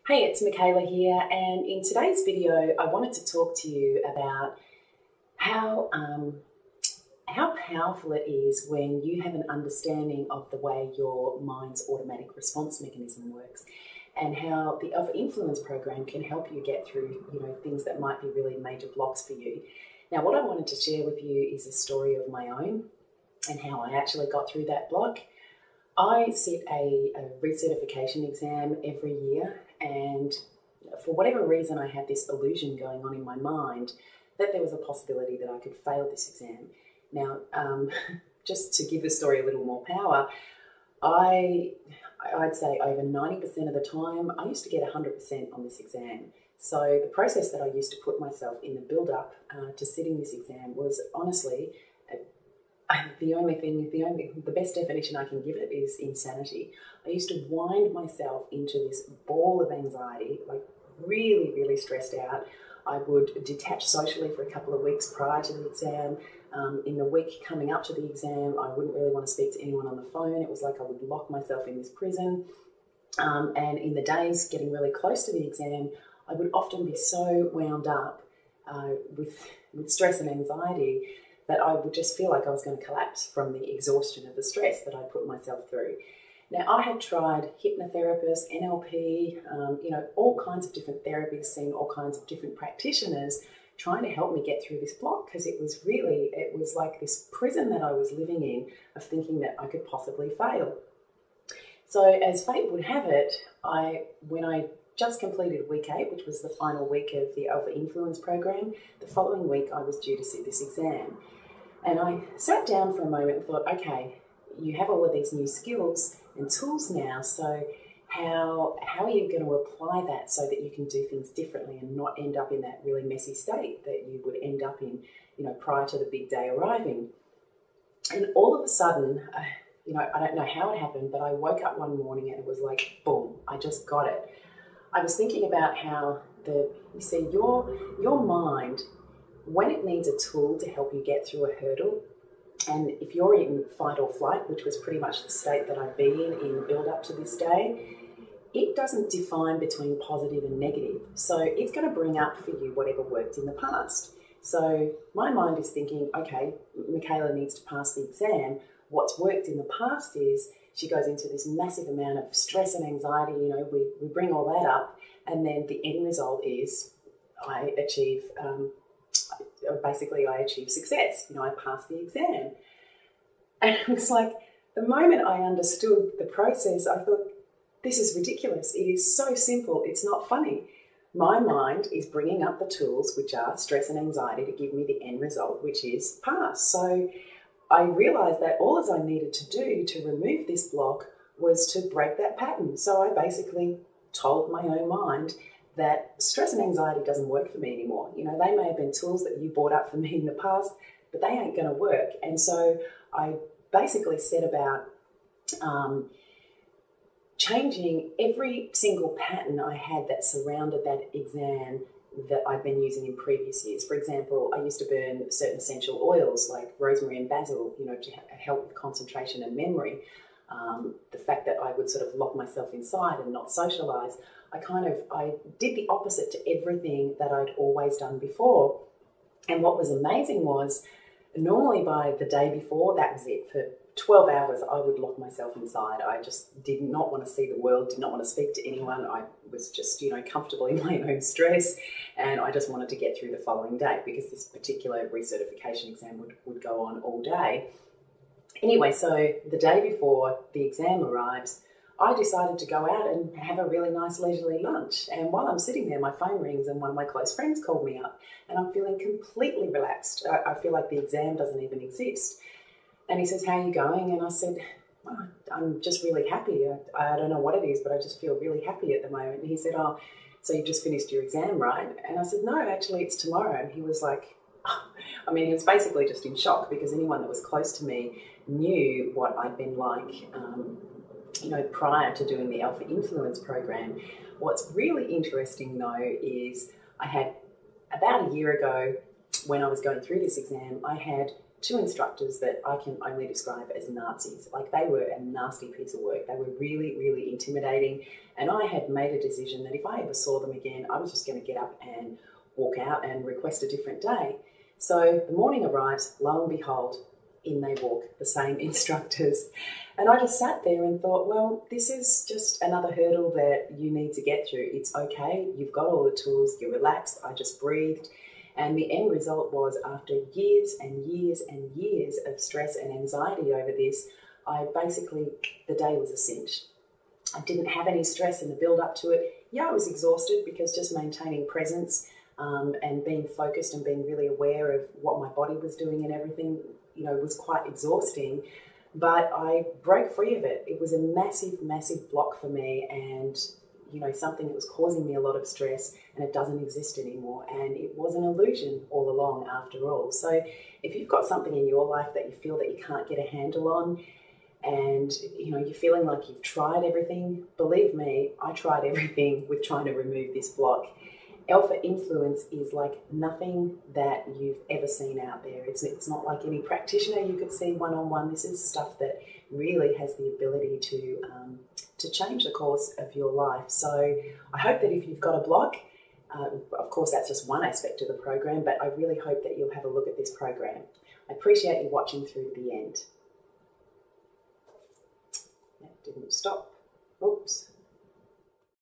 Hey, it's Michaela here, and in today's video, I wanted to talk to you about how powerful it is when you have an understanding of the way your mind's automatic response mechanism works, and how the Alpha Influence program can help you get through, things that might be really major blocks for you. Now, what I wanted to share with you is a story of my own and how I actually got through that block. I sit a recertification exam every year, and for whatever reason I had this illusion going on in my mind that there was a possibility that I could fail this exam. Now, just to give the story a little more power, I'd say over 90% of the time I used to get 100% on this exam. So the process that I used to put myself in the build-up to sitting this exam was honestly the best definition I can give it is insanity. I used to wind myself into this ball of anxiety, like really, really stressed out. I would detach socially for a couple of weeks prior to the exam. In the week coming up to the exam, I wouldn't really want to speak to anyone on the phone. It was like I would lock myself in this prison. And in the days getting really close to the exam, I would often be so wound up with stress and anxiety that I would just feel like I was going to collapse from the exhaustion of the stress that I put myself through. Now, I had tried hypnotherapists, NLP, all kinds of different therapies, seen all kinds of different practitioners trying to help me get through this block, because it was like this prison that I was living in of thinking that I could possibly fail. So as fate would have it, when I just completed week 8, which was the final week of the Alpha Influence program, the following week I was due to sit this exam. And I sat down for a moment and thought, okay, you have all of these new skills and tools now, so how are you going to apply that so that you can do things differently and not end up in that really messy state that you would end up in, prior to the big day arriving? And all of a sudden, I don't know how it happened, but I woke up one morning and it was like, boom, I just got it. I was thinking about how your mind, when it needs a tool to help you get through a hurdle, and if you're in fight or flight, which was pretty much the state that I've been in the build up to this day, it doesn't define between positive and negative. So it's going to bring up for you whatever worked in the past. So my mind is thinking, okay, Michaela needs to pass the exam. What's worked in the past is she goes into this massive amount of stress and anxiety, we bring all that up, and then the end result is I achieve success. I passed the exam. And it was like, the moment I understood the process, I thought, this is ridiculous. It is so simple. It's not funny. My mind is bringing up the tools, which are stress and anxiety, to give me the end result, which is pass. So I realized that all I needed to do to remove this block was to break that pattern. So I basically told my own mind that stress and anxiety doesn't work for me anymore. They may have been tools that you brought up for me in the past, but they ain't going to work. And so I basically set about changing every single pattern I had that surrounded that exam that I've been using in previous years. For example, I used to burn certain essential oils like rosemary and basil, to help with concentration and memory. The fact that I would sort of lock myself inside and not socialize, I did the opposite to everything that I'd always done before. And what was amazing was, normally by the day before, that was it. For 12 hours, I would lock myself inside. I just did not want to see the world, did not want to speak to anyone. I was just, comfortable in my own stress, and I just wanted to get through the following day because this particular recertification exam would go on all day. Anyway, so the day before the exam arrives, I decided to go out and have a really nice leisurely lunch. And while I'm sitting there, my phone rings and one of my close friends called me up, and I'm feeling completely relaxed. I feel like the exam doesn't even exist. And he says, how are you going? And I said, well, I'm just really happy. I don't know what it is, but I just feel really happy at the moment. And he said, oh, so you just finished your exam, right? And I said, no, actually it's tomorrow. And he was like, he was basically just in shock, because anyone that was close to me knew what I'd been like, prior to doing the Alpha Influence program. What's really interesting though is I had, about a year ago, when I was going through this exam, I had two instructors that I can only describe as Nazis. Like, they were a nasty piece of work. They were really, really intimidating. And I had made a decision that if I ever saw them again, I was just going to get up and walk out and request a different day. So the morning arrives, lo and behold, in they walk, the same instructors. And I just sat there and thought, well, this is just another hurdle that you need to get through. It's okay. You've got all the tools. You're relaxed. I just breathed. And the end result was, after years and years and years of stress and anxiety over this, the day was a cinch. I didn't have any stress in the build up to it. Yeah, I was exhausted because just maintaining presence and being focused and being really aware of what my body was doing and everything, was quite exhausting. But I broke free of it. It was a massive, massive block for me, and something that was causing me a lot of stress, and it doesn't exist anymore. And it was an illusion all along after all. So if you've got something in your life that you feel that you can't get a handle on, and you're feeling like you've tried everything, believe me, I tried everything with trying to remove this block. Alpha influence is like nothing that you've ever seen out there. It's not like any practitioner you could see one-on-one. This is stuff that really has the ability to change the course of your life. So I hope that if you've got a block, of course that's just one aspect of the program, but I really hope that you'll have a look at this program. I appreciate you watching through to the end. That didn't stop. Oops.